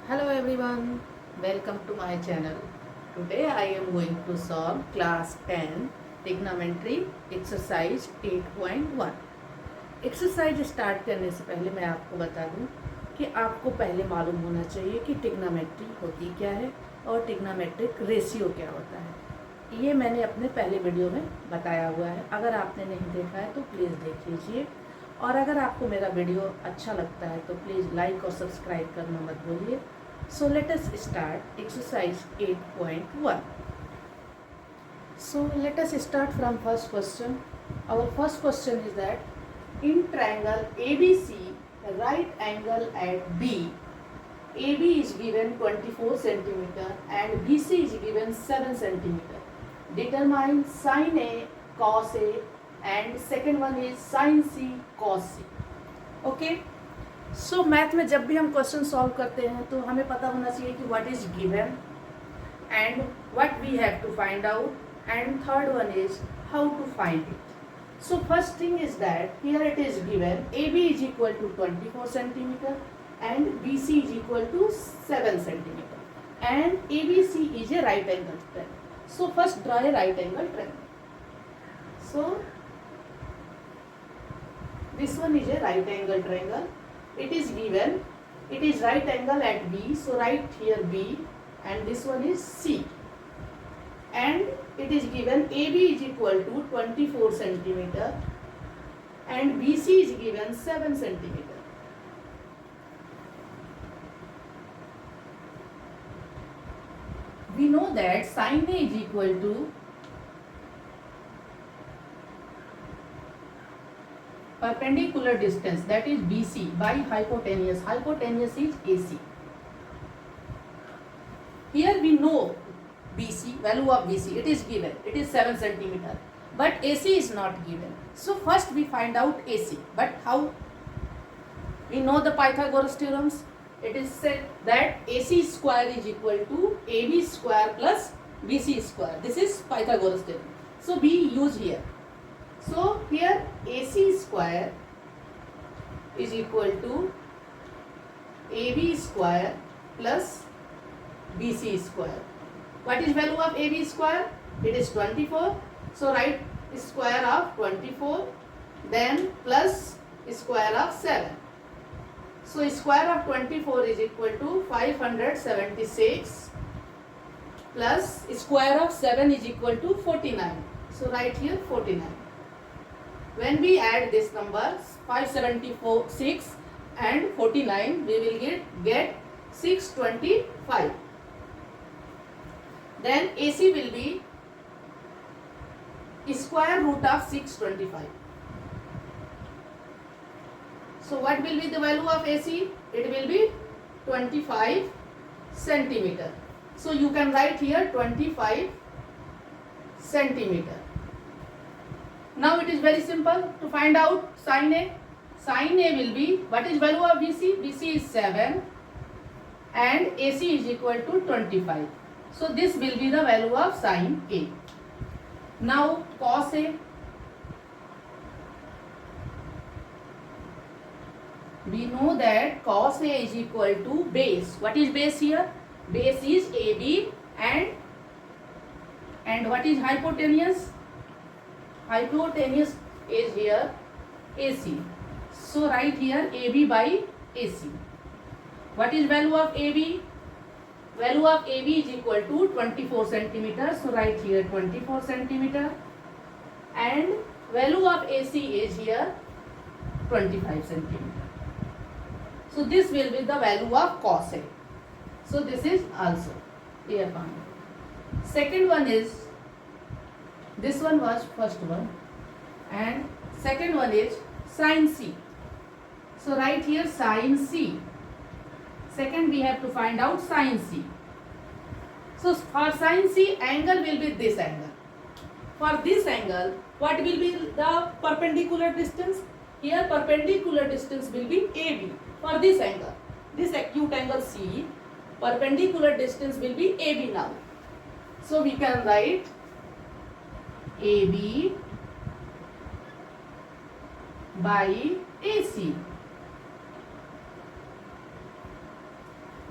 Hello everyone, welcome to my channel. Today I am going to solve class 10 trigonometry exercise 8.1. Exercise start करने से पहले मैं आपको बता दूं कि आपको पहले मालूम होना चाहिए कि ट्रिग्नोमेट्री होती क्या है और ट्रिग्नोमेट्रिक रेशियो क्या होता है। ये मैंने अपने पहले वीडियो में बताया हुआ है, अगर आपने नहीं देखा है तो प्लीज़ देख लीजिए। और अगर आपको मेरा वीडियो अच्छा लगता है तो प्लीज़ लाइक और सब्सक्राइब करना मत भूलिए। So let us start exercise 8.1. So let us start from first question. Our first question is that in triangle ABC, right angle at B, AB is given 24 centimeter and BC is given 7 centimeter. Determine sin A, cos A, and second one is sin C, cos C. Okay. So math में जब भी हम question solve करते हैं तो हमें पता होना चाहिए कि what is given and what we have to find out and third one is how to find it. So first thing is that here it is given A B is equal to 24 centimetre and B C is equal to 7 centimetre and A B C is a right angle triangle. So first draw a right angle triangle. So this one is a right angle triangle. It is given, it is right angle at B, so write here B and this one is C, and it is given AB is equal to 24 centimeter and BC is given 7 centimeter. We know that sin A is equal to perpendicular distance, that is BC, by hypotenuse. Hypotenuse is AC. Here we know BC, value of BC, it is given, it is 7 centimeter, but AC is not given. So first we find out AC, but how? We know the Pythagoras theorems. It is said that AC square is equal to AB square plus BC square. This is Pythagoras theorem, so we use here. So here AC square is equal to AB square plus BC square. What is value of AB square? It is 24. So write square of 24, then plus square of 7. So square of 24 is equal to 576 plus square of 7 is equal to 49. So write here 49. When we add this numbers 576 and 49, we will get 625. Then AC will be square root of 625. So what will be the value of AC? It will be 25 centimeter. So you can write here 25 centimeter. Now it is very simple to find out sin A. Sin A will be, what is value of BC? BC is 7 and AC is equal to 25. So this will be the value of sin A. Now cos A. We know that cos A is equal to base. What is base here? Base is AB and what is hypotenuse? Hypotenuse is here AC. So write here AB by AC. What is value of AB? Value of AB is equal to 24 centimeter. So write here 24 centimeter. And value of AC is here 25 centimeter. So this will be the value of cos A. So this is also clear point. Second one is, this one was first one and second one is sin C. So write here sin C. Second we have to find out sin C. So for sin C, angle will be this angle. For this angle, what will be the perpendicular distance? Here perpendicular distance will be AB. For this angle, this acute angle C, perpendicular distance will be AB now. So we can write AB by AC.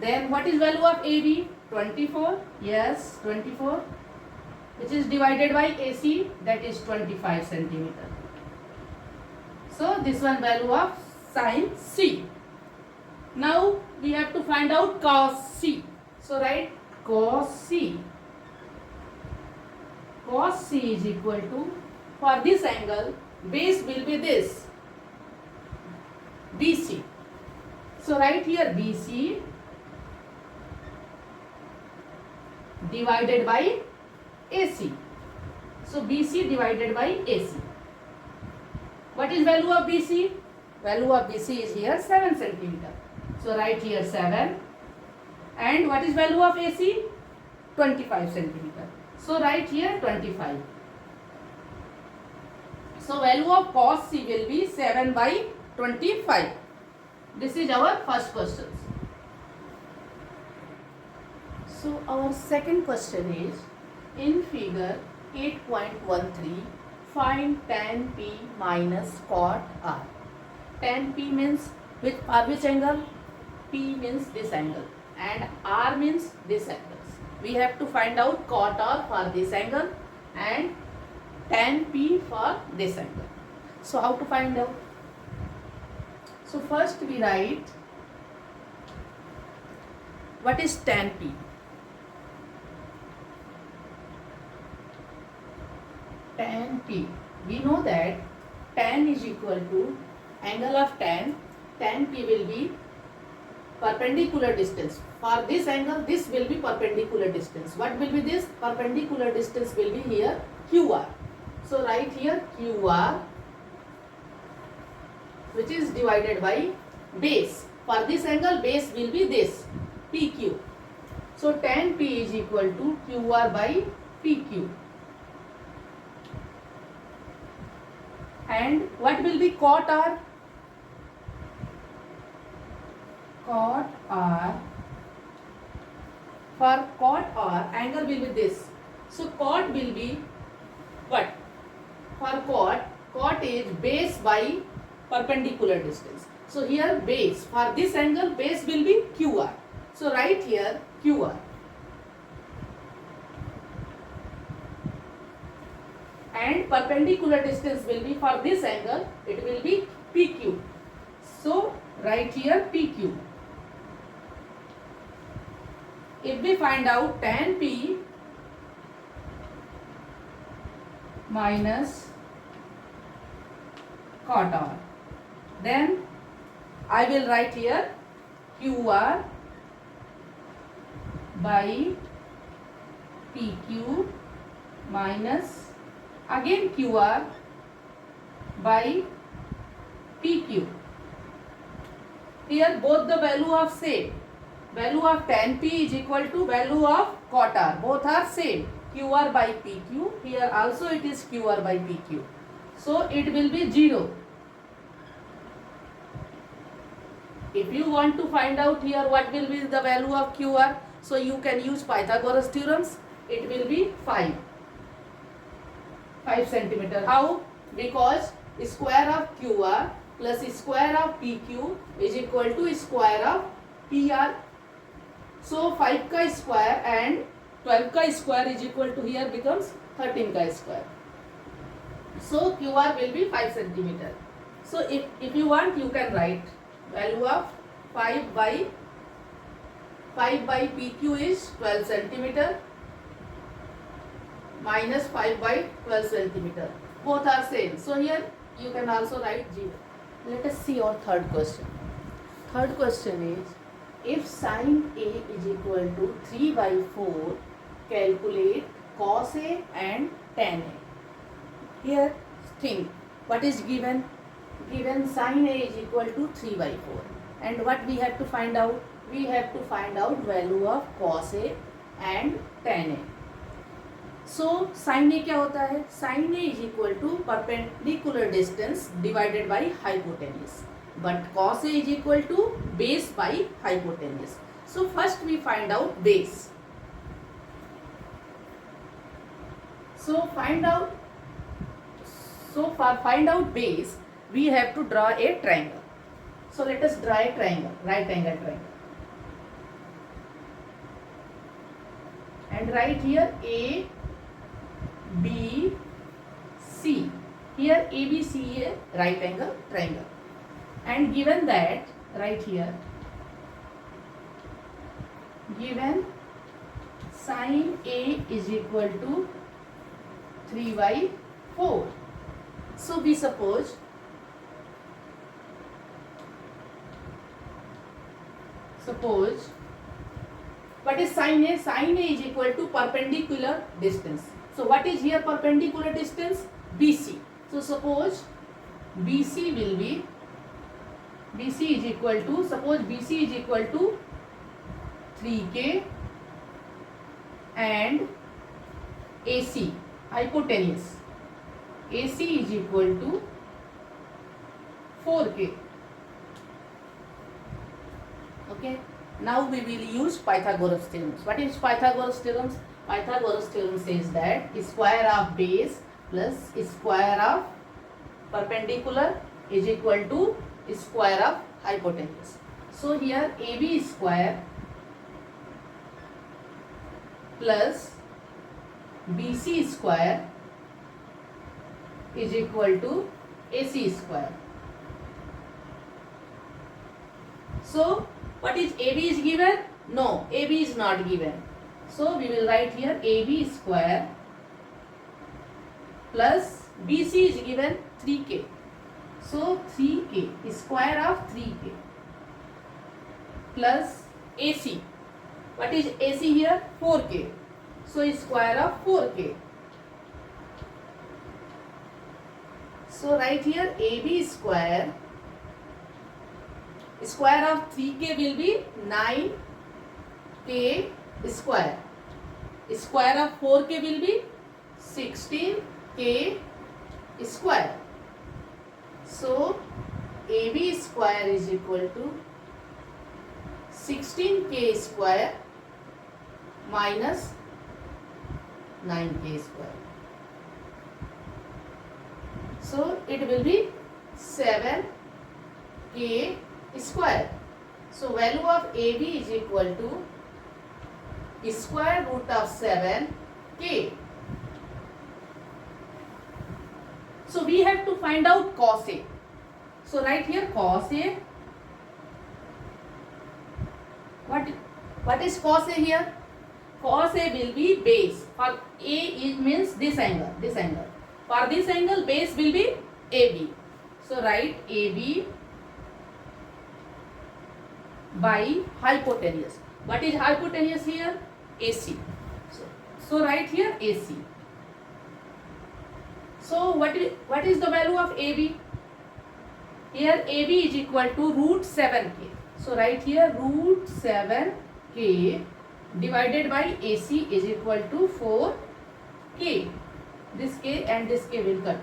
Then what is value of AB? 24. Yes, 24. Which is divided by AC, that is 25 centimeter. So this one value of sin C. Now we have to find out cos C. So write cos C. Cos C is equal to, for this angle, base will be this, BC. So write here BC divided by AC. So BC divided by AC. What is value of BC? Value of BC is here 7 centimeter. So write here 7. And what is value of AC? 25 centimeter. So write here 25. So value of cos C will be 7 by 25. This is our first question. So our second question is, in figure 8.13, find tan P minus cot R. Tan P means which angle? P means this angle and R means this angle. We have to find out cot R for this angle and tan P for this angle. So how to find out? So first we write what is tan P. Tan P. We know that tan is equal to angle of tan. Tan P will be perpendicular distance. For this angle, this will be perpendicular distance. What will be this? Perpendicular distance will be here QR. So write here QR, which is divided by base. For this angle, base will be this PQ. So tan P is equal to QR by PQ. And what will be cot R? Cot R. For cot R, angle will be this. So cot will be what? For cot is base by perpendicular distance. So here base, for this angle base will be QR. So write here QR. And perpendicular distance will be, for this angle, it will be PQ. So write here PQ. If we find out tan P minus cot R, then I will write here QR by PQ minus again QR by PQ. Here both the value of same. Value of tan P is equal to value of cot R. Both are same. QR by PQ. Here also it is QR by PQ. So it will be 0. If you want to find out here what will be the value of QR, so you can use Pythagoras theorems. It will be 5 centimeter. How? Because square of QR plus square of PQ is equal to square of PR. So 5 ka square and 12 ka square is equal to, here becomes 13 ka square. So QR will be 5 centimeter. So if you want, you can write value of 5 by PQ is 12 centimeter minus 5 by 12 centimeter. Both are same. So here you can also write 0. Let us see our third question. Third question is, if sin A is equal to 3 by 4, calculate cos A and tan A. Here think, what is given? Given sin A is equal to 3 by 4. And what we have to find out? We have to find out value of cos A and tan A. So sin A क्या होता है? Sin A is equal to perpendicular distance divided by hypotenuse. But cos A is equal to base by hypotenuse. So first we find out base. So for find out base, we have to draw a triangle. So let us draw a triangle, right angle triangle. write here A, B, C. Here ABC is a right angle triangle. And given that, right here, given sin A is equal to 3 by 4. So we suppose what is sin A? Sin A is equal to perpendicular distance. So what is here perpendicular distance? BC. So suppose BC is equal to 3K and AC hypotenuse. AC is equal to 4K. Okay. Now we will use Pythagoras theorem. What is Pythagoras theorem? Pythagoras theorem says that square of base plus square of perpendicular is equal to square of hypotenuse. So here AB square plus BC square is equal to AC square. So what is AB is given? No, AB is not given. So we will write here AB square plus BC is given 3K. So 3K is square of 3K plus AC. What is AC here? 4K. So is square of 4K. So right here AB square of 3K will be 9K square. Square of 4K will be 16K square. So AB square is equal to 16K square minus 9K square. So it will be 7K square. So value of AB is equal to square root of 7K. So we have to find out cos A. So right here cos A. What is cos A here? Cos A will be base. For A it means this angle. For this angle base will be AB. So write AB by hypotenuse. What is hypotenuse here? AC. So write here AC. So what is the value of AB? Here AB is equal to root 7K. So write here root 7K divided by AC is equal to 4K. This K and this K will cut.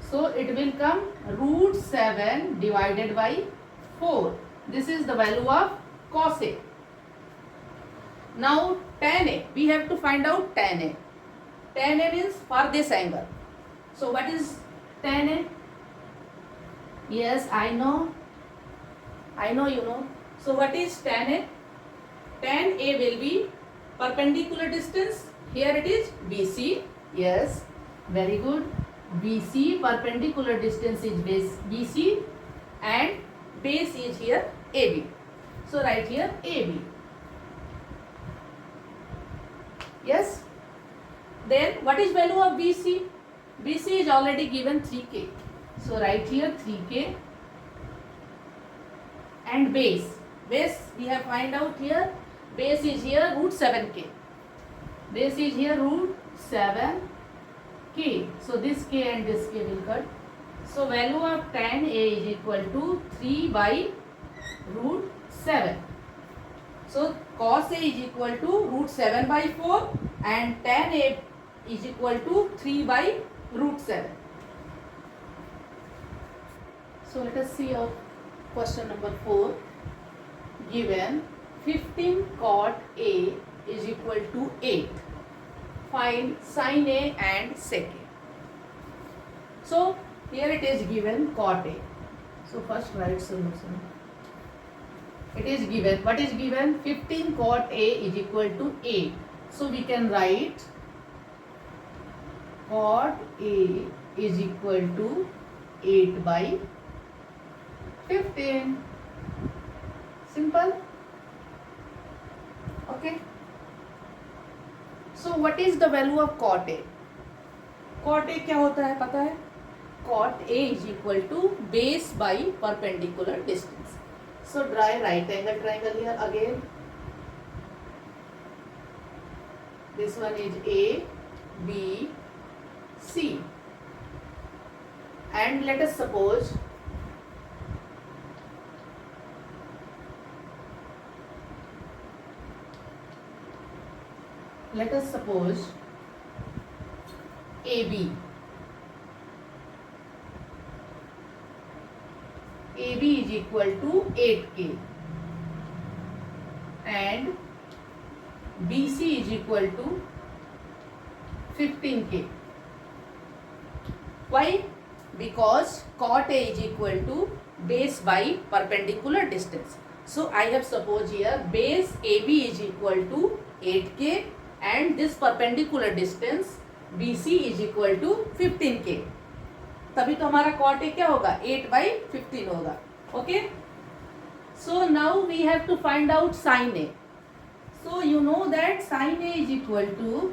So it will come root 7 divided by 4. This is the value of cos A. Now tan A. We have to find out tan A. Tan A means for this angle. So what is tan A? Yes, I know you know. So what is tan A? Tan A will be perpendicular distance. Here it is BC. Yes, very good. BC perpendicular distance is base BC and base is here AB. So write here AB. Yes. Then what is value of BC? BC is already given 3K. So write here 3K and base. Base we have find out here. Base is here root 7K. Base is here root 7K. So this K and this K will cut. So value of tan A is equal to 3 by root 7. So cos A is equal to root 7 by 4 and tan A is equal to 3 by root 7. So let us see our question number 4. Given 15 cot A is equal to 8. Find sin A and sec A. So here it is given cot A. So first write solution. It is given. What is given? 15 cot A is equal to 8. So we can write cot A is equal to 8 by 15. Simple. Okay. So what is the value of cot A? Cot A क्या होता है पता है? Cot A is equal to base by perpendicular distance. So draw a right angle triangle here again. This one is A, B, C. And let us suppose AB. AB is equal to 8K and BC is equal to 15K. Why? Because cot A is equal to base by perpendicular distance. So I have supposed here base AB is equal to 8K and this perpendicular distance BC is equal to 15K. तभी तो हमारा cot A क्या होगा 8 by 15 होगा. Okay. So now we have to find out sin A. So you know that sin A is equal to,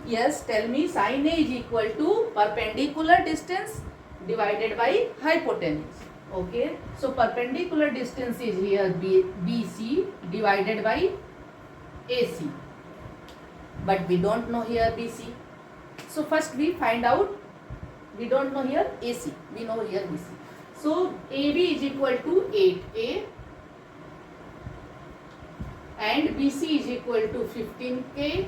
yes, tell me, sin A is equal to perpendicular distance divided by hypotenuse. Okay. So perpendicular distance is here BC divided by AC. But we don't know here BC. So first we find out. We don't know here AC. We know here BC. So AB is equal to 8A and BC is equal to 15K.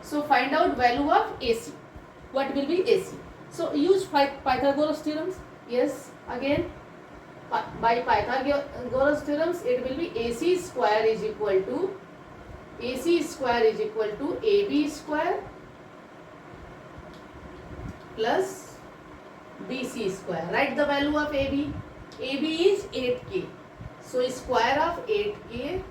So find out value of AC. What will be AC? So use Pythagoras theorems. Yes, again by Pythagoras theorems it will be AC square is equal to AB square plus BC square. Write the value of AB. AB is 8K. So square of 8K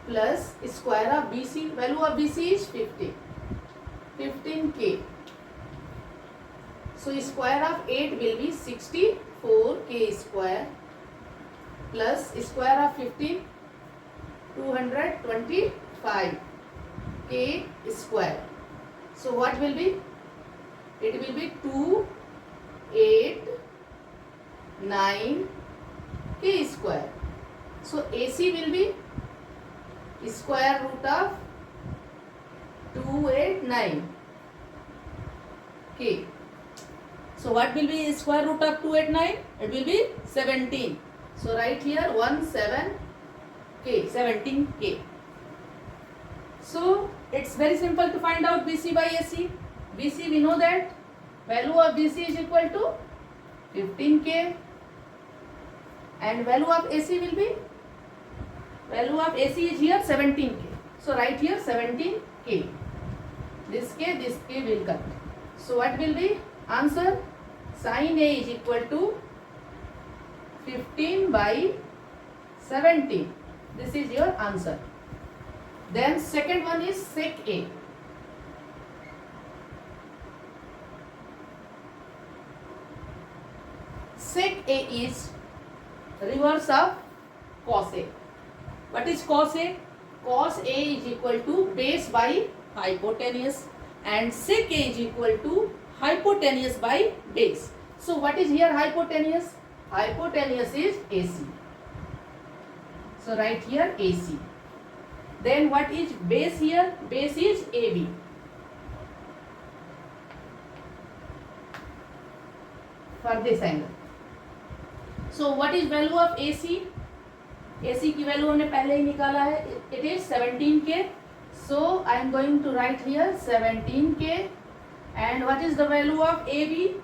plus square of BC. Value of BC is 15K. So square of 8 will be 64K square plus square of 15 225K square. So what will be? It will be 289K square. So AC will be square root of 289K. So what will be square root of 289? It will be 17. So write here 17K. So it's very simple to find out BC by AC. BC we know that value of BC is equal to 15K and value of AC will be, value of AC is here 17K. So write here 17K. This K will cut. So what will be answer? Sin A is equal to 15 by 17. This is your answer. Then second one is sec A. Sec A is reverse of cos A. What is cos A? Cos A is equal to base by hypotenuse and sec A is equal to hypotenuse by base. So what is here hypotenuse? Hypotenuse is AC. So write here AC. Then what is base here? Base is AB. For this angle. So what is value of AC? AC की value हमने पहले ही निकाला है. It is 17K. So I am going to write here 17K. And what is the value of AB?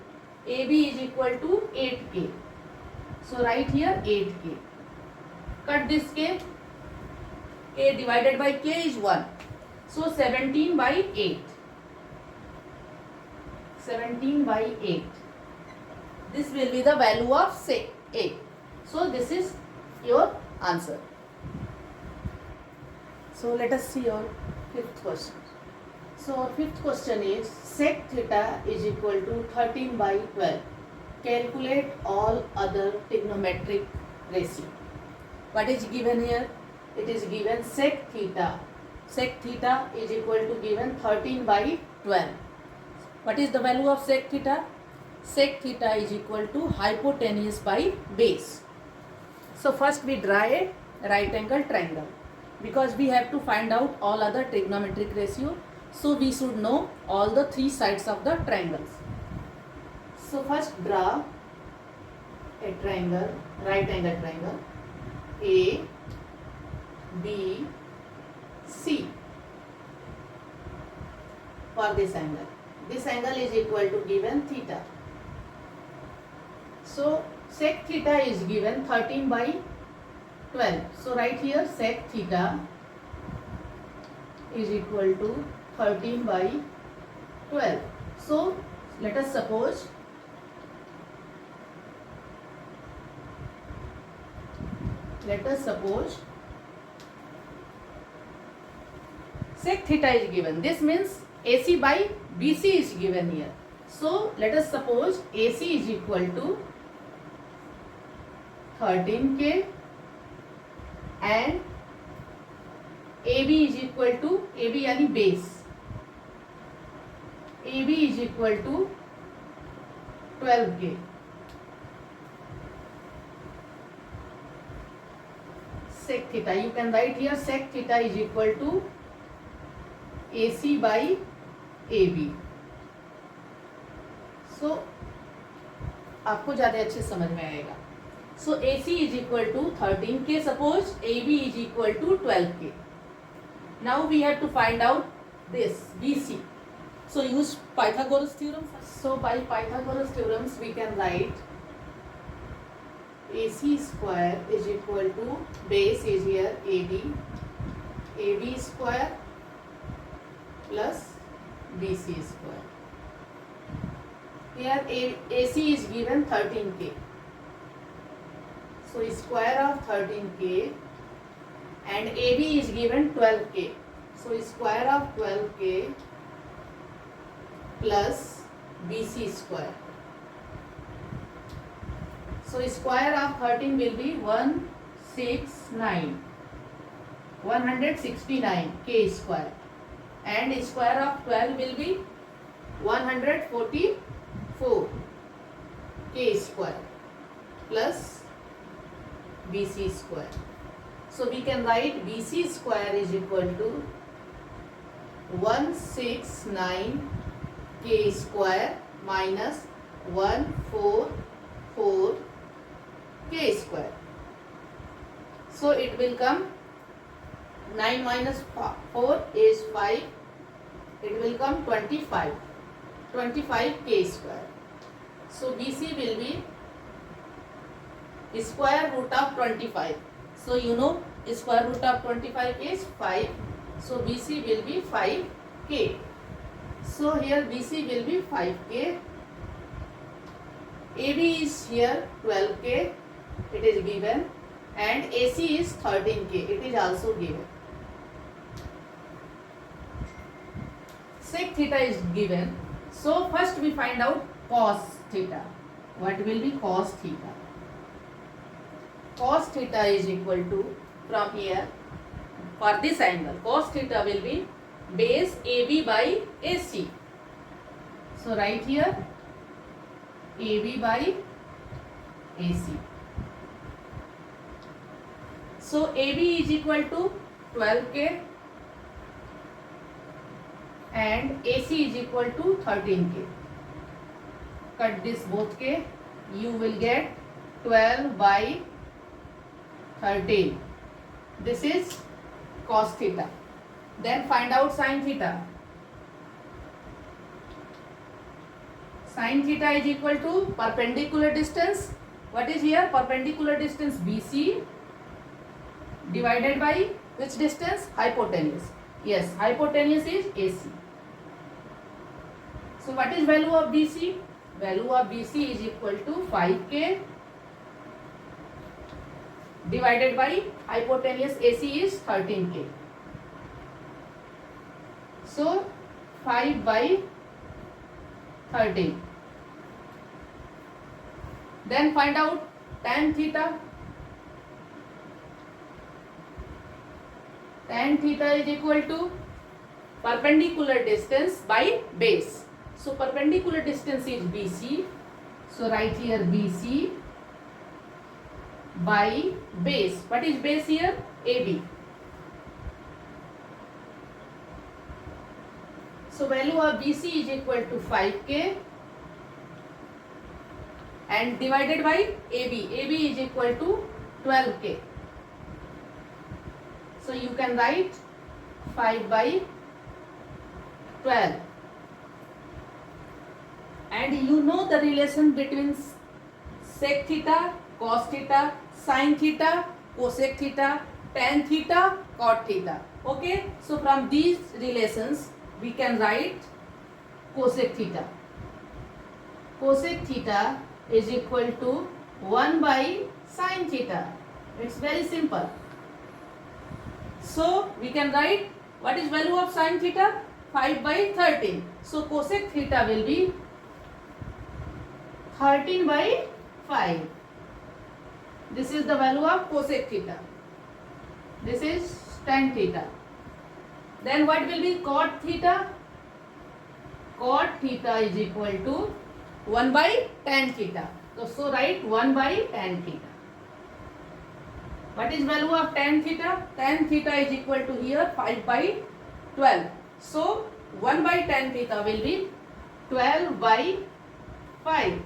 AB is equal to 8K. So write here 8K. Cut this K. K divided by K is 1. So 17 by 8. 17 by 8. This will be the value of sec A. So this is your answer. So let us see our fifth question. So our fifth question is sec theta is equal to 13 by 12. Calculate all other trigonometric ratio. What is given here? It is given sec theta. Sec theta is equal to given 13 by 12. What is the value of sec theta? Sec theta is equal to hypotenuse by base. So first we draw a right angle triangle because we have to find out all other trigonometric ratio. So we should know all the three sides of the triangles. So first draw a triangle, right angle triangle A, B, C for this angle. This angle is equal to given theta. So sec theta is given 13 by 12. So right here sec theta is equal to 13 by 12. So let us suppose sec theta is given. This means AC by BC is given here. So let us suppose AC is equal to 13K and AB is equal to, AB यानी base, AB is equal to 12K. Sec theta, you can write here sec theta is equal to AC by AB. So आपको ज़्यादा अच्छे समझ में आएगा. So AC is equal to 13K suppose, AB is equal to 12K. Now we have to find out this BC. So use Pythagoras theorem. So by Pythagoras theorems we can write AC square is equal to base is here AB, AB square plus BC square. Here AC is given 13K. So square of 13K and AB is given 12K. So square of 12K plus BC square. So square of 13 will be 169 K square and square of 12 will be 144 K square plus BC square. So we can write BC square is equal to 169 K square minus 144 K square. So it will come 9 minus 4 is 5. It will come 25 K square. So BC will be square root of 25. So you know square root of 25 is 5. So BC will be 5K. So here BC will be 5K. AB is here 12K. It is given. And AC is 13K. It is also given. Sec theta is given. So first we find out cos theta. What will be cos theta? Cos theta is equal to, from here, for this angle, cos theta will be base AB by AC. So right here, AB by AC. So AB is equal to 12K and AC is equal to 13K. Cut this both K, you will get 12 by 13. This is cos theta. Then find out sin theta. Sin theta is equal to perpendicular distance. What is here? Perpendicular distance BC divided by which distance? Hypotenuse. Yes, hypotenuse is AC. So what is value of BC? Value of BC is equal to 5K divided by hypotenuse AC is 13K. So 5 by 13. Then find out tan theta. Tan theta is equal to perpendicular distance by base. So perpendicular distance is BC. So write here BC by base. What is base here? AB. So value of BC is equal to 5K and divided by AB. AB is equal to 12K. So you can write 5 by 12. And you know the relation between sec theta, cos theta, sin theta, cosec theta, tan theta, cot theta. Okay. So from these relations we can write cosec theta. Cosec theta is equal to 1 by sin theta. It's very simple. So we can write what is value of sin theta? 5 by 13. So cosec theta will be 13 by 5. This is the value of cosec theta. This is tan theta. Then what will be cot theta? Cot theta is equal to 1 by tan theta. So write 1 by tan theta. What is value of tan theta? Tan theta is equal to here 5 by 12. So 1 by tan theta will be 12 by 5.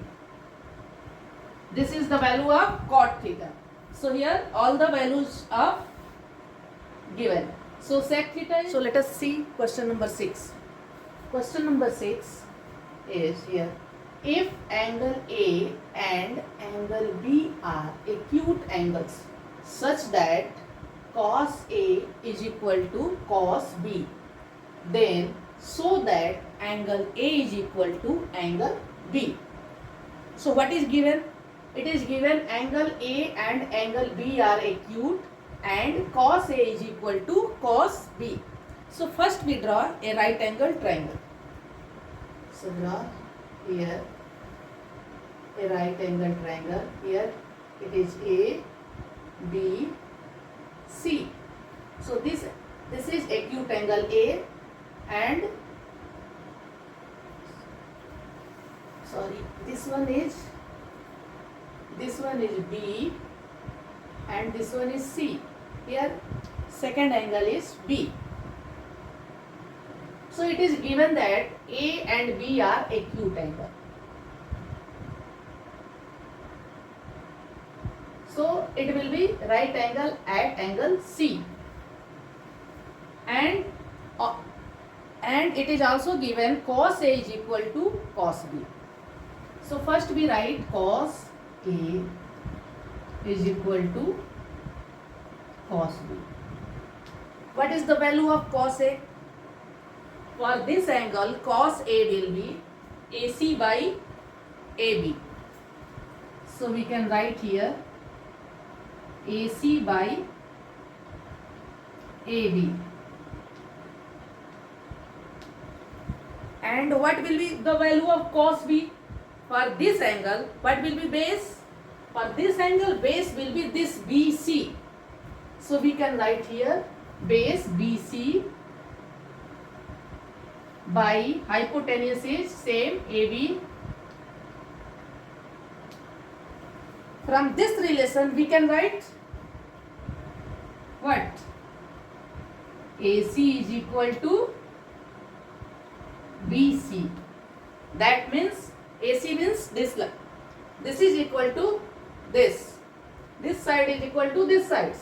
This is the value of cot theta. So here all the values are given. So sec theta is, so let us see question number 6. Question number 6 is here. If angle A and angle B are acute angles such that cos A is equal to cos B, then so that angle A is equal to angle B. So what is given? It is given angle A and angle B are acute and cos A is equal to cos B. So first we draw a right angle triangle. So draw here a right angle triangle. Here it is A, B, C. So this is acute angle A and this one is B and this one is C. Here second angle is B. So it is given that A and B are acute angle. So it will be right angle at angle C. And it is also given cos A is equal to cos B. So first we write cos A is equal to cos B. What is the value of cos A? For this angle cos A will be AC by AB. So we can write here AC by AB. And what will be the value of cos B? For this angle, what will be base? For this angle, base will be this BC. So we can write here base BC by hypotenuse is same AB. From this relation we can write what? AC is equal to BC. That means AC means this line. This is equal to this. This side is equal to this side.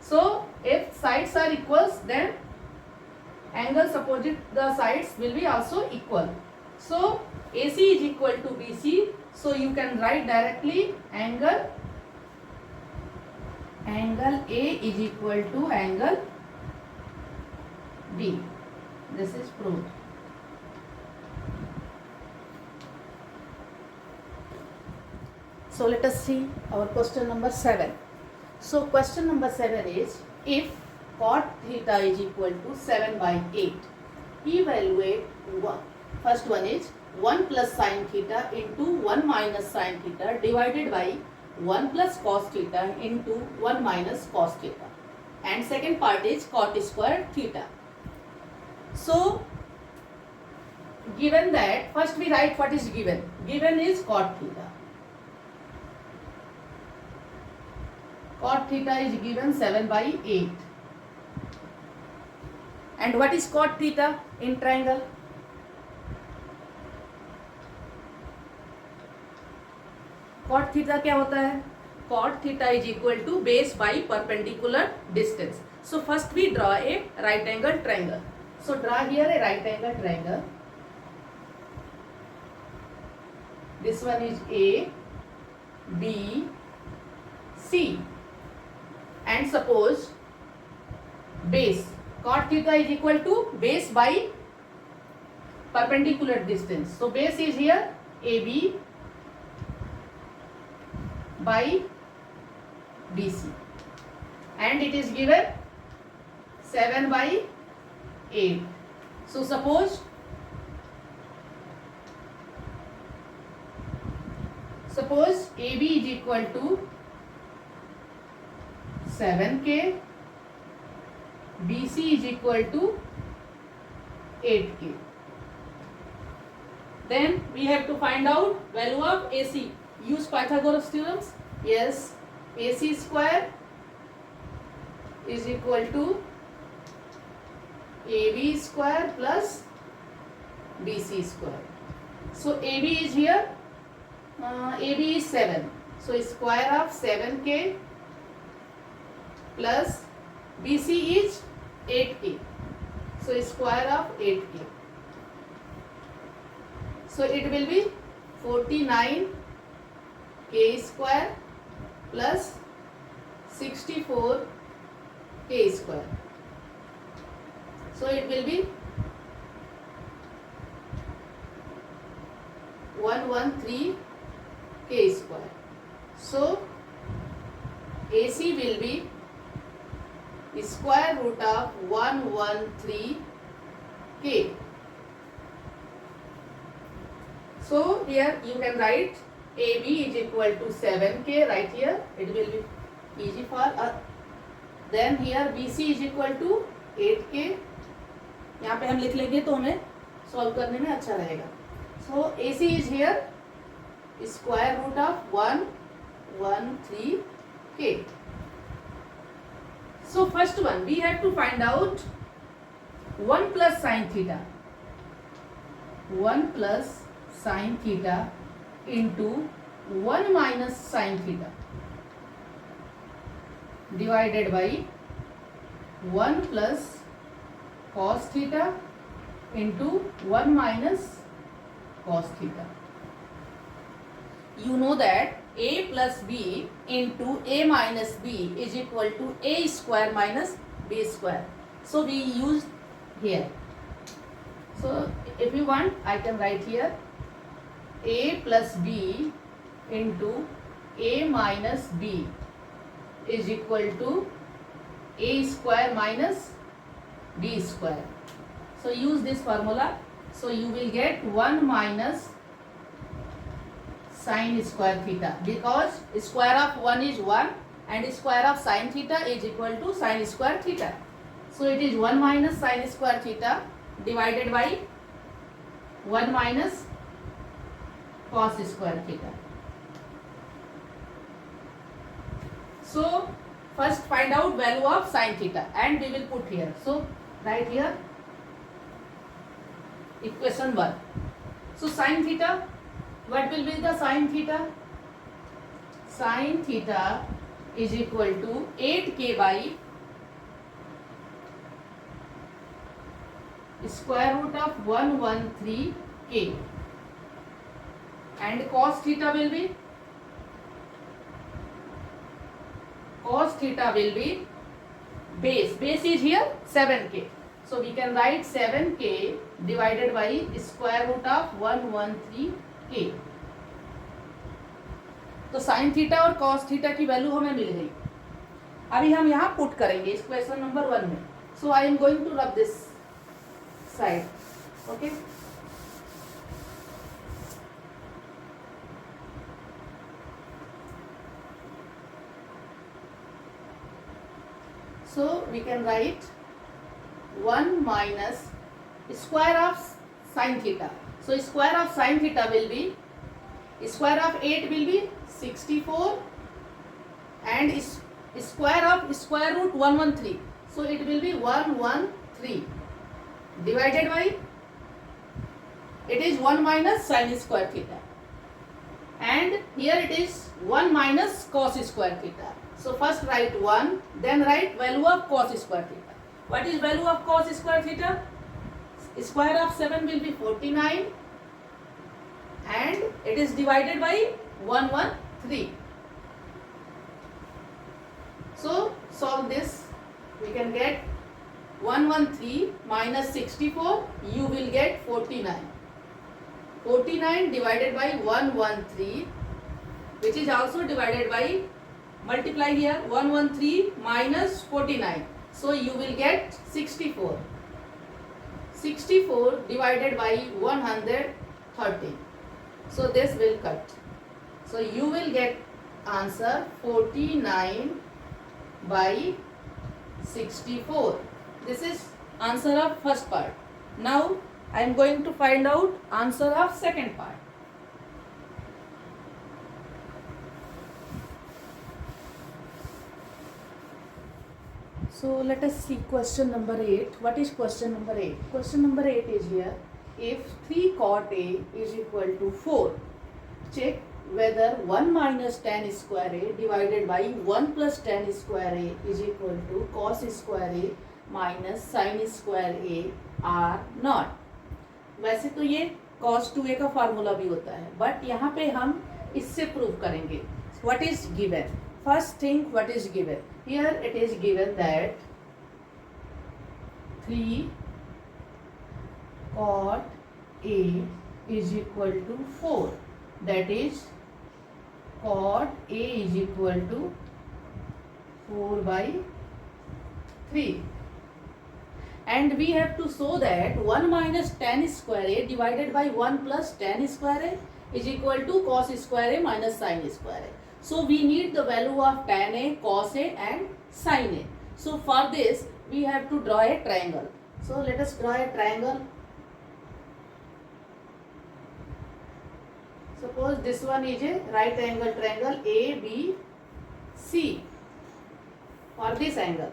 So if sides are equals, then angles opposite the sides will be also equal. So AC is equal to BC. So you can write directly angle A is equal to angle B. This is proved. So let us see our question number 7. So question number 7 is, if cot theta is equal to 7 by 8, evaluate one. First one is 1 plus sin theta into 1 minus sin theta divided by 1 plus cos theta into 1 minus cos theta. And second part is cot square theta. So given that, first we write what is given. Given is cot theta. Cot theta is given 7 by 8. And what is cot theta in triangle? Cot theta क्या होता है? Cot theta is equal to base by perpendicular distance. So first we draw a right angle triangle. So draw here a right angle triangle. This one is A, B, C. And suppose base cot theta is equal to base by perpendicular distance. So base is here AB by BC, and it is given 7 by 8. So suppose AB is equal to 7K, BC is equal to 8K. Then we have to find out value of AC. Use Pythagoras theorems. Yes, AC square is equal to AB square plus BC square. So AB is here, AB is 7. So square of 7K plus BC is 8K. So square of 8K. So it will be 49K square plus 64K square. So it will be 113K square. So AC will be square root of 113K. So here you can write AB is equal to 7K right here. It will be easy for us. Then here BC is equal to 8K. यहाँ पे हम लिख लेंगे तो हमें solve करने में अच्छा रहेगा. So AC is here square root of 113K. So first one we have to find out 1 plus sin theta. 1 plus sin theta into 1 minus sin theta divided by 1 plus cos theta into 1 minus cos theta. You know that A plus B into A minus B is equal to A square minus B square. So we use here. So if you want, I can write here A plus B into A minus B is equal to A square minus B square. So use this formula. So you will get 1 minus sin square theta, because square of 1 is 1 and square of sin theta is equal to sin square theta. So it is 1 minus sin square theta divided by 1 minus cos square theta. So first find out value of sin theta and we will put here. So write here equation 1. So sin theta, what will be the sin theta? Sin theta is equal to 8K by square root of 113K, and cos theta will be base is here 7K. So we can write 7K divided by square root of 113K. तो sine theta और cos theta की value हमें मिल गई. अभी हम यहाँ put करेंगे इस क्वेश्चन नंबर 1 में. So I am going to rub this side. Okay. So we can write 1 minus square of sin theta. So square of sin theta will be, square of 8 will be 64 and square of square root 113. So it will be 113 divided by, it is 1 minus sin square theta, and here it is 1 minus cos square theta. So first write 1, then write value of cos square theta. What is value of cos square theta? Square of 7 will be 49 and it is divided by 113. So solve this. We can get 113 minus 64, you will get 49. 49 divided by 113, which is also divided by, multiply here, 113 minus 49. So you will get 64. 64 divided by 130. So this will cut. So you will get answer 49 by 64. This is answer of first part. Now I am going to find out answer of second part. So let us see question number 8. What is question number 8? Question number 8 is here. If 3 cot A is equal to 4, check whether 1 minus tan square A divided by 1 plus tan square A is equal to cos square A minus sin square A are not. वैसे तो ये cos 2a का formula भी होता है, but यहाँ पे हम इससे प्रूव करेंगे. What is given? First thing, what is given? Here it is given that 3 cot A is equal to 4. That is cot A is equal to 4 by 3. And we have to show that 1 minus tan square A divided by 1 plus tan square A is equal to cos square A minus sin square A. So we need the value of tan A, cos A and sin A. So for this we have to draw a triangle. So let us draw a triangle. Suppose this one is a right angle triangle ABC. For this angle,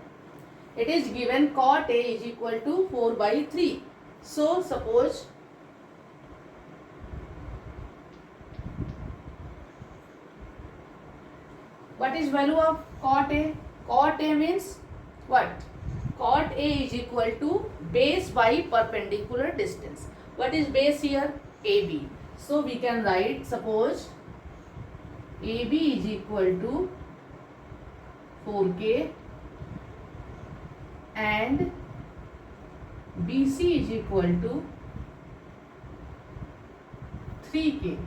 it is given cot A is equal to 4 by 3. So suppose what is value of cot A? Cot A means what? Cot A is equal to base by perpendicular distance. What is base here? AB. So we can write, suppose AB is equal to 4K and BC is equal to 3K.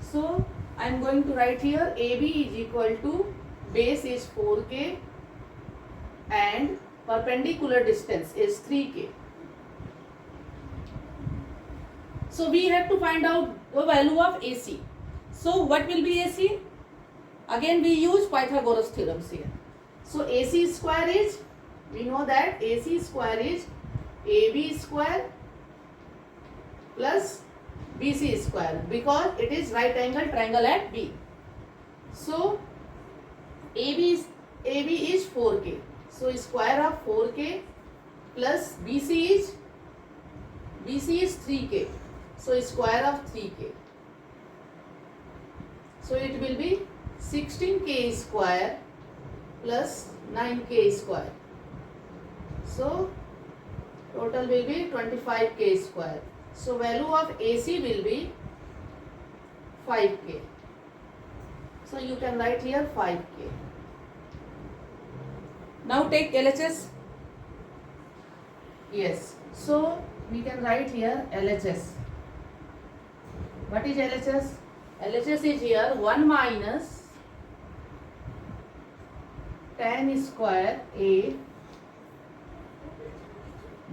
So I am going to write here AB is equal to base is 4K and perpendicular distance is 3K. So we have to find out the value of AC. So what will be AC? Again we use Pythagoras theorems here. So AC square is, we know that AC square is AB square plus BC square because it is right angle triangle at B. So AB is 4K. So square of 4K plus BC is 3K. So square of 3K. So it will be 16K square plus 9K square. So total will be 25K square. So value of AC will be 5K. So you can write here 5K. Now take LHS. Yes. So we can write here LHS. What is LHS? LHS is here 1 minus tan square A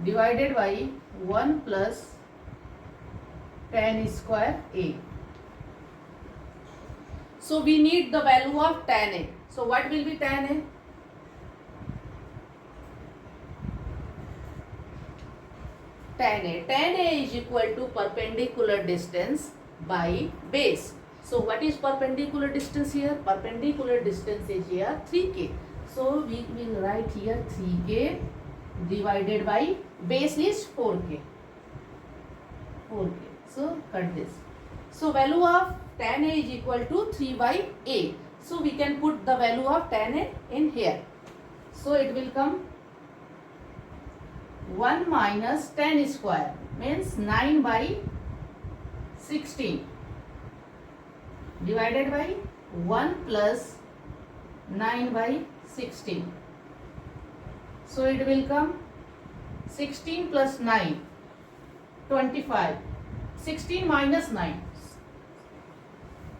divided by 1 plus tan square A. So we need the value of tan A. So what will be tan A? Tan A is equal to perpendicular distance by base. So what is perpendicular distance here? Perpendicular distance is here 3k. So we will write here 3k divided by base is 4k. 4k. So cut this. So value of tan A is equal to 3 by A. So we can put the value of tan A in here. So it will come 1 minus tan square means 9 by 16 divided by 1 plus 9 by 16. So it will come 16 plus 9, 25. 16 minus 9.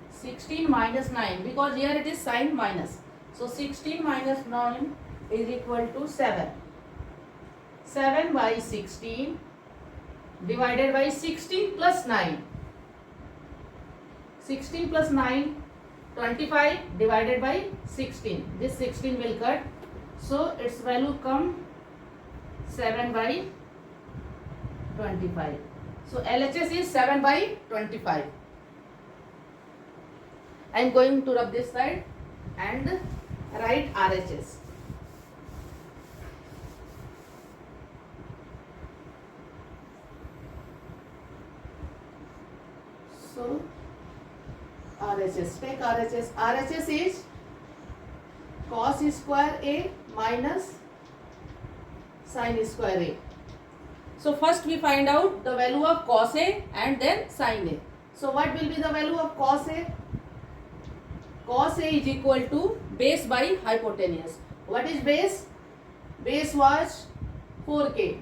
16 minus 9 because here it is sign minus. So 16 minus 9 is equal to 7. 7 by 16 divided by 16 plus 9. 16 plus 9, 25 divided by 16. This 16 will cut. So its value come 7 by 25. So LHS is 7 by 25. I am going to rub this side and write RHS. So RHS, take RHS. RHS is cos square A minus sin square A. So first we find out the value of cos A and then sin A. So what will be the value of cos A? Cos A is equal to base by hypotenuse. What is base? Base was 4k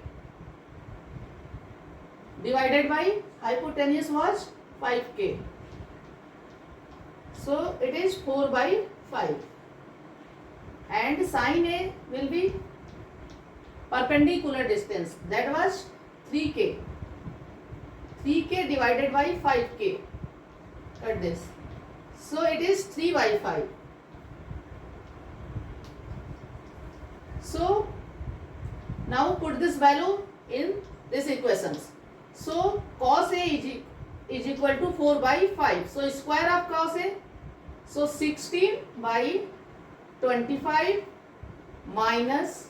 divided by hypotenuse was 5k. So it is 4 by 5. And sin A will be perpendicular distance. That was 3k. 3k divided by 5k. Cut this. So it is 3 by 5. So now put this value in this equations. So cos A is equal to 4 by 5. So square of cos A. So 16 by 25 minus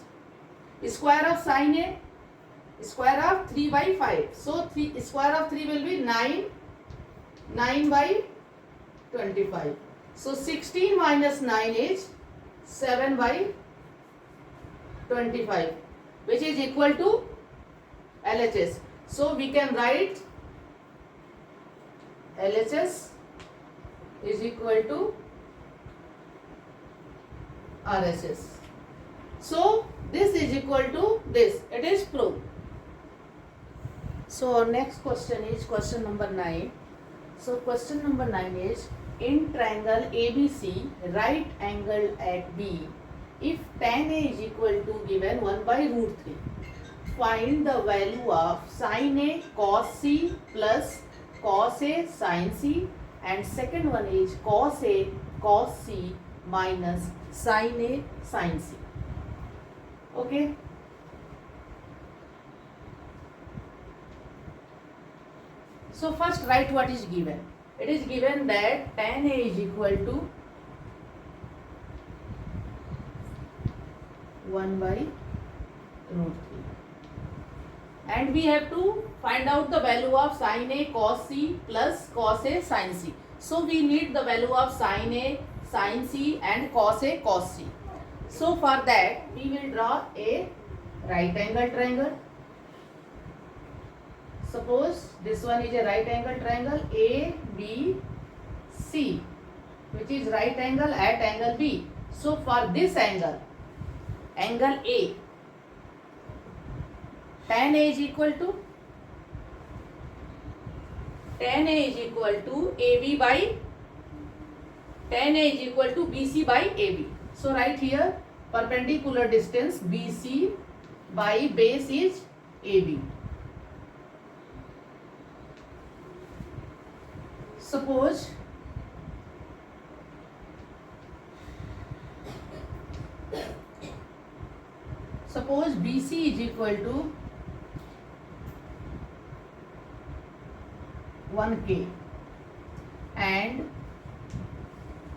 square of sin A, square of 3 by 5. So square of 3 will be 9. 9 by 25. So 16 minus 9 is 7 by 25, which is equal to LHS. So we can write LHS is equal to RHS. So this is equal to this. It is proved. So our next question is question number 9. So question number 9 is, in triangle ABC, right angle at B, if tan A is equal to given 1 by root 3, find the value of sin A cos C plus cos A sin C, and second one is cos A cos C minus sin A sin C. Okay. So first write what is given. It is given that tan A is equal to 1 by root 3. And we have to find out the value of sin A cos C plus cos A sin C. So we need the value of sin A, sin C and cos A cos C. So for that we will draw a right angle triangle. Suppose this one is a right angle triangle ABC, which is right angle at angle B. So for this angle, angle A, tan A is equal to AB by tan A is equal to BC by AB. So right here perpendicular distance BC by base is AB. suppose BC is equal to 1k and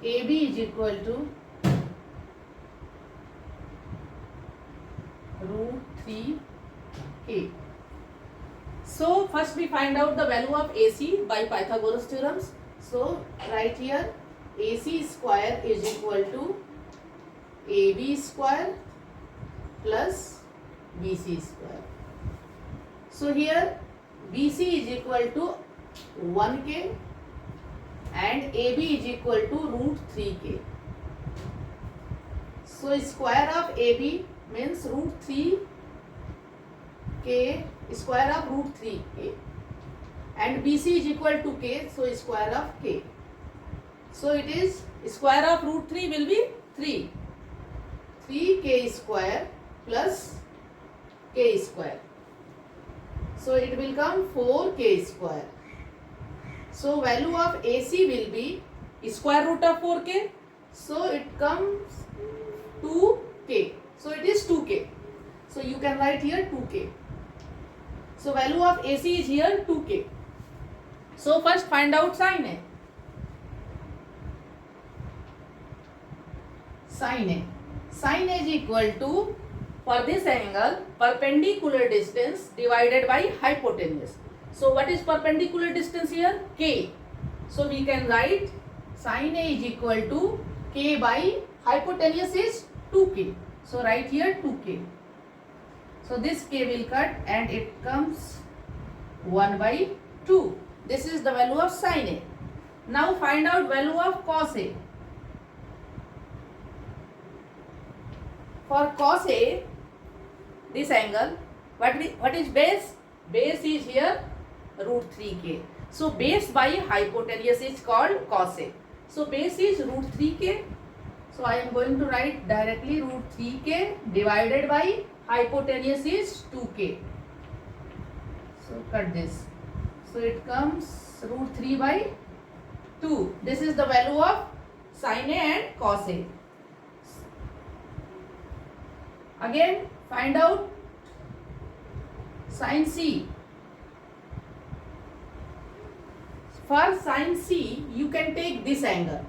AB is equal to root 3k. So first we find out the value of AC by Pythagoras theorems. So right here AC square is equal to AB square plus BC square. So here BC is equal to 1k and AB is equal to root 3k. So square of AB means root 3k, square of root 3k, and BC is equal to k, so square of k. So it is square of root 3 will be 3. 3k square plus k square. So it will come 4k square. So value of AC will be square root of 4k. So it comes 2k. So it is 2k. So you can write here 2k. So value of AC is here 2k. So first find out sin A. Sin A. Sin A is equal to, for this angle, perpendicular distance divided by hypotenuse. So what is perpendicular distance here? K. So we can write sin A is equal to k by hypotenuse is 2k. So write here 2k. So this k will cut and it comes 1 by 2. This is the value of sin A. Now find out value of cos A. For cos A, this angle, what is base? Base is here root 3k. So base by hypotenuse is called cos A. So base is root 3k. So I am going to write directly root 3k divided by hypotenuse is 2k. So cut this. So it comes root 3 by 2. This is the value of sin A and cos A. Again find out sin C. For sin C you can take this angle,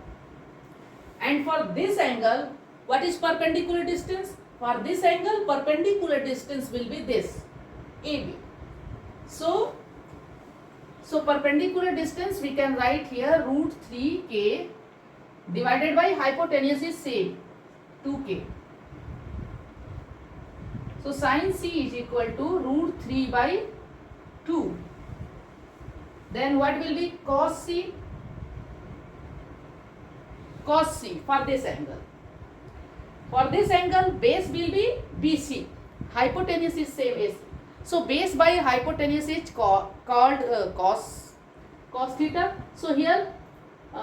and for this angle what is perpendicular distance? For this angle perpendicular distance will be this AB. So perpendicular distance we can write here root 3k divided by hypotenuse is same 2k. So sin C is equal to root 3 by 2. Then what will be cos C? Cos C for this angle. For this angle base will be BC. Hypotenuse is same as. So base by hypotenuse is called cos theta. So here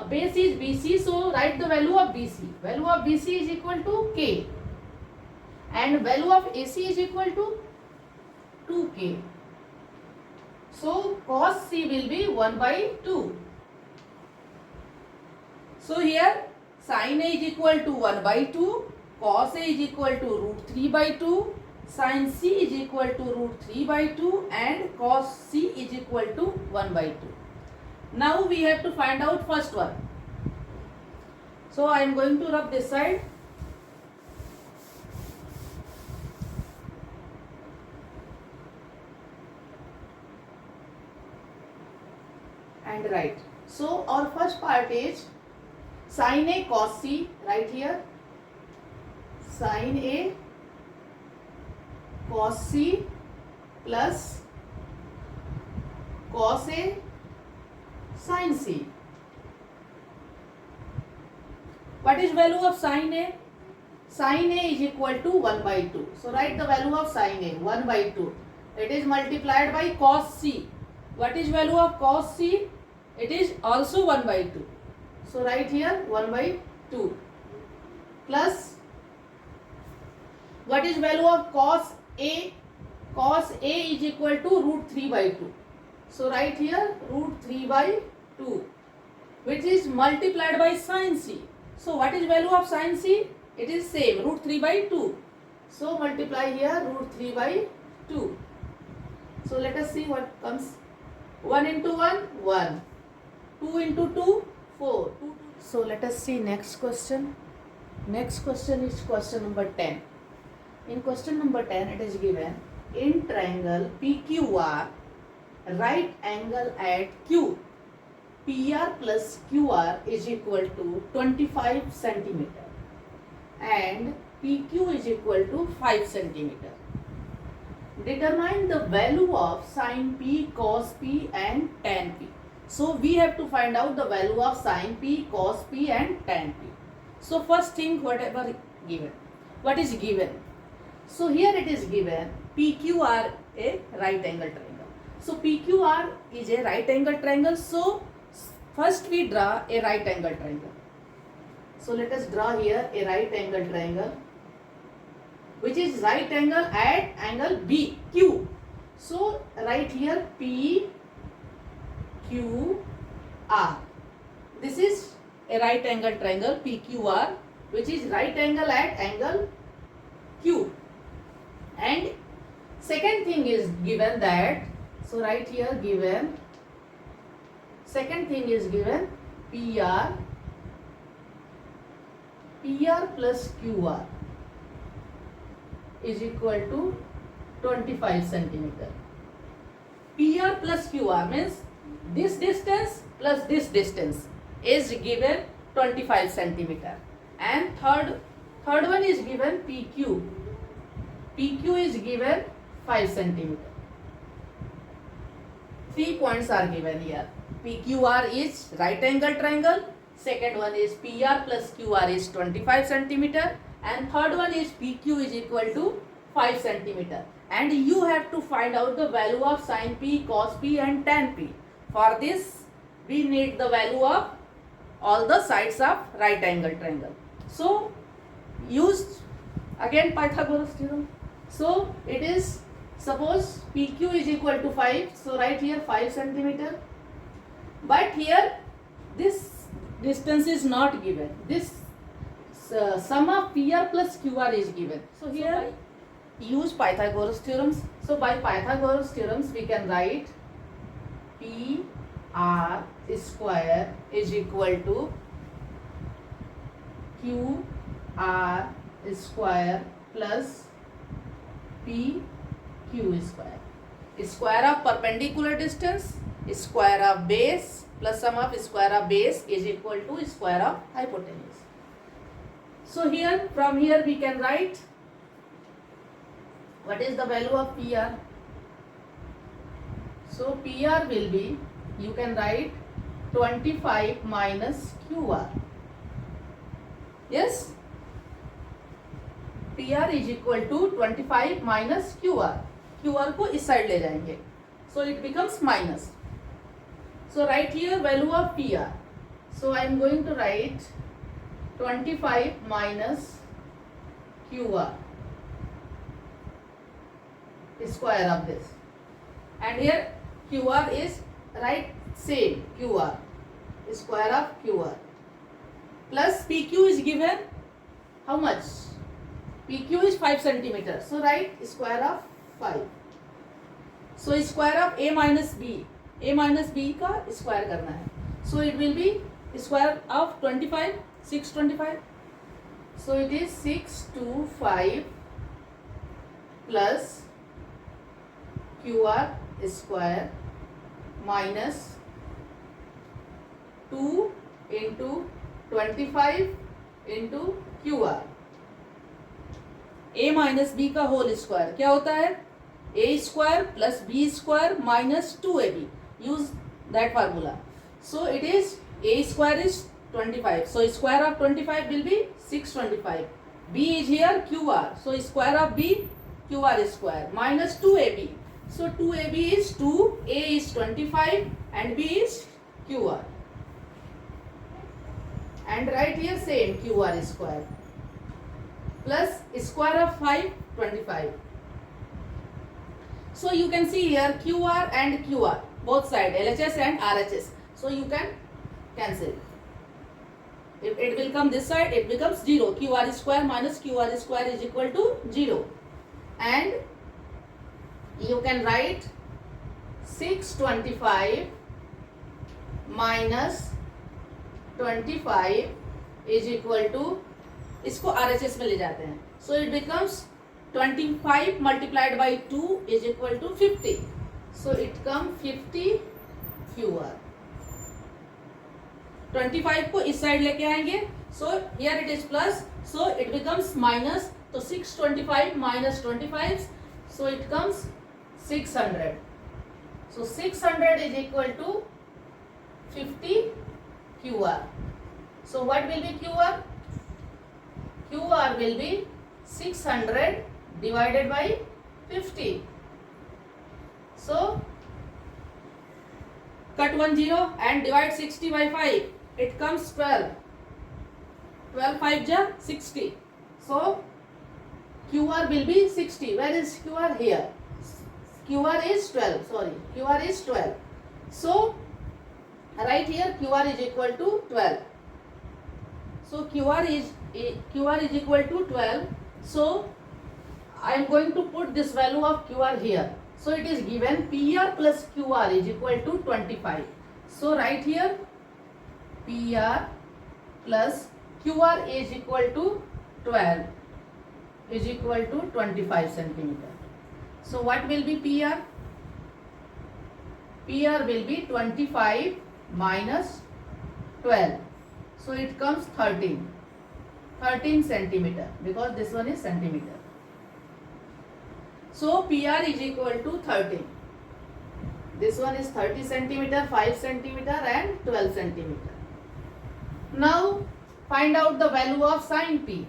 base is BC. So write the value of BC. Value of BC is equal to k. And value of AC is equal to 2k. So cos C will be 1 by 2. So here sin A is equal to 1 by 2, cos A is equal to root 3 by 2, sin C is equal to root 3 by 2 and cos C is equal to 1 by 2. Now we have to find out first one. So I am going to rub this side. And write. So our first part is sin A cos C, right here. Sin A cos C plus cos A sin C. What is value of sin A? Sin A is equal to 1 by 2. So write the value of sin A 1 by 2. It is multiplied by cos C. What is value of cos C? It is also 1 by 2. So write here 1 by 2 plus what is value of cos A? Cos A is equal to root 3 by 2. So write here root 3 by 2 which is multiplied by sin c. So what is value of sin c? It is same, root 3 by 2. So multiply here root 3 by 2. So let us see what comes. 1 into 1, 1. 2 into 2, 4. So let us see next question. Next question is question number 10. In question number 10 it is given, in triangle PQR, right angle at Q, PR plus QR is equal to 25 centimeter and PQ is equal to 5 centimeter. Determine the value of sin P, cos P and tan P. So we have to find out the value of sin P, cos P and tan P. So first thing, whatever given. What is given? So here it is given PQR a right angle triangle. So PQR is a right angle triangle. So first we draw a right angle triangle. So let us draw here a right angle triangle, which is right angle at angle B, Q. So write here P, Q, R. This is a right angle triangle PQR, which is right angle at angle Q. And second thing is given that, so right here given, second thing is given PR plus QR is equal to 25 centimeter. PR plus QR means this distance plus this distance is given 25 centimeter. And third one is given PQ. PQ is given 5 centimeter. 3 points are given here. PQR is right angle triangle. Second one is PR plus QR is 25 centimeter. And third one is PQ is equal to 5 centimeter. And you have to find out the value of sin P, cos P and tan P. For this, we need the value of all the sides of right angle triangle. So, use again Pythagoras theorem. So, it is, suppose PQ is equal to 5. So, write here 5 centimeter. But here, this distance is not given. This sum of PR plus QR is given. So, here use Pythagoras theorems. So, by Pythagoras theorems, we can write PR square is equal to QR square plus PQ square. Square of perpendicular distance, square of base plus sum of square of base is equal to square of hypotenuse. So here, from here we can write what is the value of PR. So PR will be, you can write 25 minus QR. Yes? PR is equal to 25 minus QR. QR को इस side ले जाएंगे. So it becomes minus. So write here value of PR. So I am going to write 25 minus QR. Square of this. And here QR is right same QR. Square of QR. Plus PQ is given how much? PQ is 5 centimeter. So write square of 5. So square of A minus B. A minus B का square करना है. So it will be square of 25. 625. So it is 625 plus QR square minus 2 into 25 into QR. A minus B का whole square क्या होता है? A square plus B square minus 2AB. Use that formula. So it is A square is 25. So square of 25 will be 625. B is here QR. So square of B QR square minus 2AB. So 2AB is 2, A is 25 and B is QR. And right here same QR square plus square of 5, 25. So you can see here QR and QR both side LHS and RHS. So you can cancel. If it will come this side, it becomes 0. QR square minus QR square is equal to 0. And you can write 625 minus 25 is equal to, इसको RHS में ले जाते हैं. So it becomes 25 multiplied by 2 is equal to 50. So it comes 50 QR. 25 को इस side लेके आएंगे. So here it is plus. So it becomes minus. तो 625 minus 25. So it comes 600. So 600 is equal to 50 QR. So what will be QR? QR will be 600 divided by 50. So cut 1 0 and divide 60 by 5. It comes 12. 12 5 ja 60. So QR will be 60. Where is QR? Here. QR is 12. Sorry, QR is 12. So right here QR is equal to 12. So QR is equal to 12. So I am going to put this value of QR here. So it is given PR plus QR is equal to 25. So right here PR plus QR is equal to 12 is equal to 25 centimeter. So what will be PR? PR will be 25 minus 12. So it comes 13 centimeter, because this one is centimeter. So PR is equal to 13. This one is 30 centimeter, 5 centimeter and 12 centimeter. Now find out the value of sin P.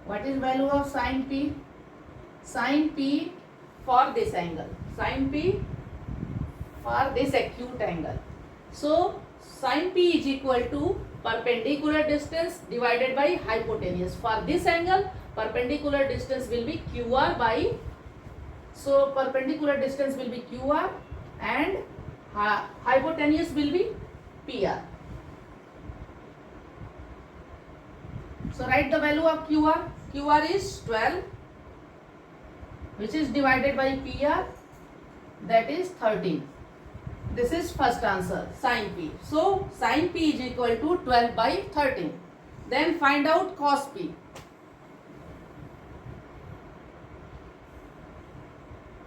What is value of sin P? Sin P for this angle. Sin P for this acute angle. So sin P is equal to perpendicular distance divided by hypotenuse. For this angle, perpendicular distance will be QR by, so perpendicular distance will be QR and hypotenuse will be PR. So write the value of QR. QR is 12, which is divided by PR, that is 13. This is first answer, sin P. So sin P is equal to 12 by 13. Then find out cos P.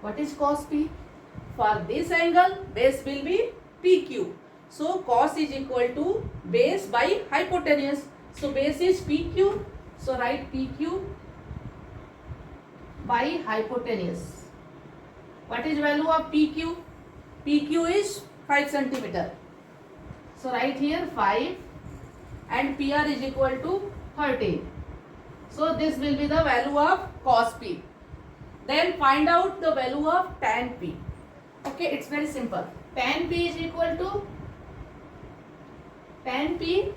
What is cos P? For this angle, base will be PQ. So cos is equal to base by hypotenuse. So base is PQ. So write PQ by hypotenuse. What is value of PQ? PQ is 5 centimeter. So write here 5 and PR is equal to 13. So this will be the value of cos P. Then find out the value of tan P. Okay, it's very simple. Tan P is equal to tan P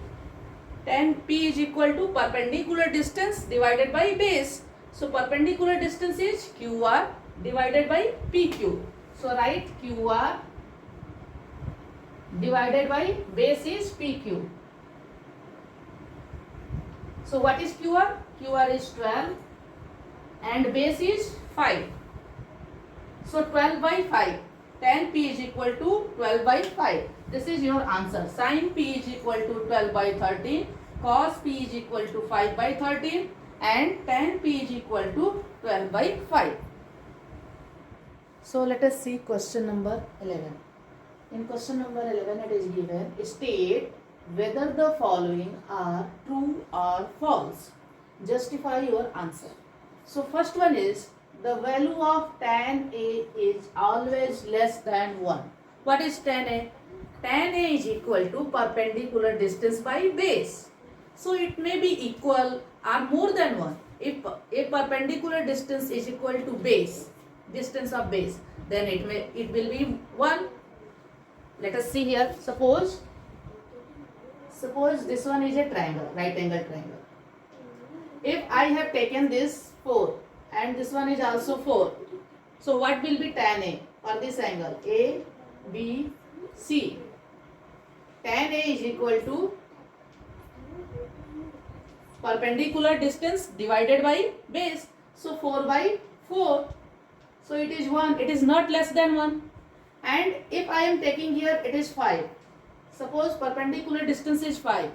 is equal to perpendicular distance divided by base. So perpendicular distance is QR divided by PQ. So write QR divided by base is PQ. So what is QR? QR is 12 and base is 5. So 12 by 5. Tan P is equal to 12 by 5. This is your answer. Sin P is equal to 12 by 13. Cos P is equal to 5 by 13. And tan P is equal to 12 by 5. So let us see question number 11. In question number 11 it is given, state whether the following are true or false. Justify your answer. So first one is, the value of tan A is always less than 1. What is tan A? Tan A is equal to perpendicular distance by base. So it may be equal or more than 1. If a perpendicular distance is equal to base, distance of base, then it will be 1. Let us see here. Suppose this one is a triangle, right angle triangle. If I have taken this 4 and this one is also 4, so what will be tan A for this angle? A, B, C. tan A is equal to perpendicular distance divided by base. So 4 by 4. So it is 1. It is not less than 1. And if I am taking here, it is 5. Suppose perpendicular distance is 5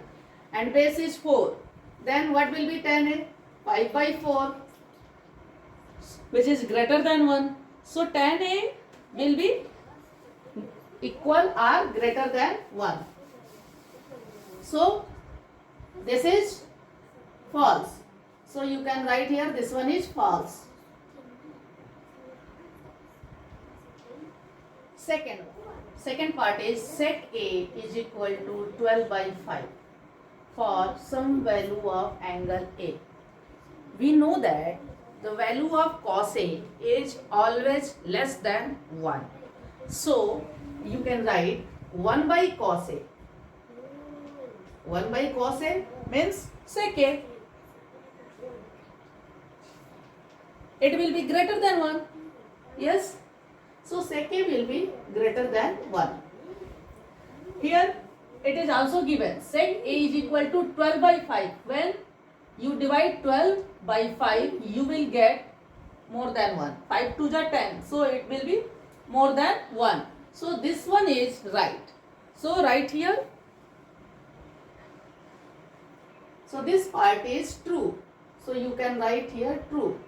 and base is 4. Then what will be tan A? 5 by 4, which is greater than 1. So tan A will be equal or greater than 1. So this is false. So you can write here, this one is false. Second part is sec A is equal to 12 by 5 for some value of angle A. We know that the value of cos A is always less than 1. So you can write 1 by cos A. 1 by cos A means sec A. It will be greater than 1. Yes. So sec A will be greater than 1. Here it is also given sec A is equal to 12 by 5. When you divide 12 by 5, you will get more than 1. 5 to the 10. So it will be more than 1. So this one is right. So write here. So this part is true. So you can write here true.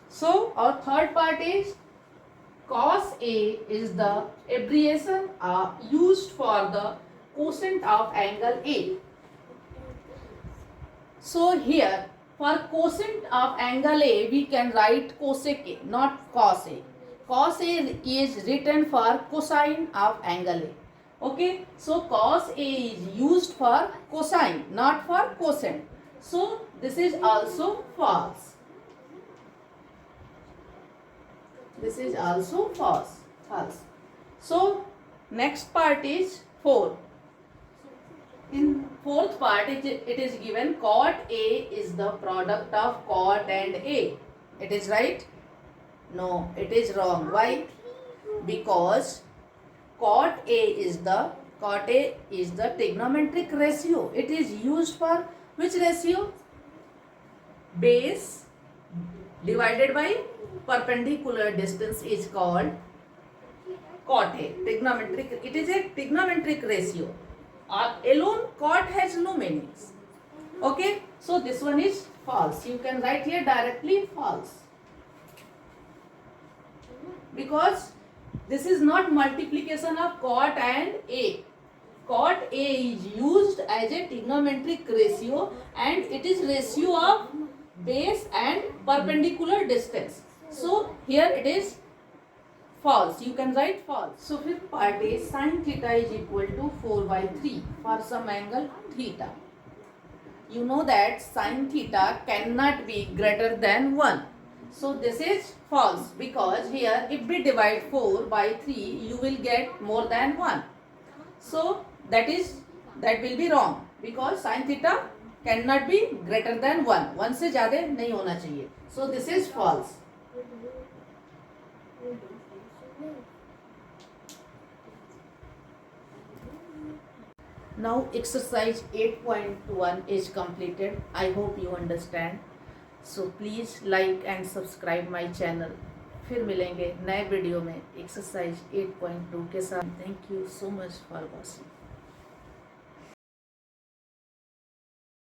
So our third part is cos A is the abbreviation used for the quotient of angle A. So here for quotient of angle A we can write cosec A, not cos A. Cos A is written for cosine of angle A. Okay, so cos A is used for cosine, not for quotient. So this is also false. This is also false. So next part is 4. In fourth part it is given cot A is the product of cot and A. It is right? No, it is wrong. Why? Because cot A is the trigonometric ratio. It is used for which ratio? Base divided by perpendicular distance is called cot A. Trigonometric. It is a trigonometric ratio. Alone cot has no meanings. Okay. So this one is false. You can write here directly false. Because this is not multiplication of cot and A. Cot A is used as a trigonometric ratio and it is ratio of base and perpendicular distance. So here it is false. You can write false. So fifth part is sin theta is equal to 4 by 3 for some angle theta. You know that sin theta cannot be greater than 1. So this is false because here if we divide 4 by 3 you will get more than 1. So that will be wrong because sin theta cannot be greater than 1. 1 से ज़्यादा नहीं होना चाहिए. So this is false. Now exercise 8.1 is completed. I hope you understand. So please like and subscribe my channel. फिर मिलेंगे नए video में exercise 8.2 के साथ. Thank you so much for watching.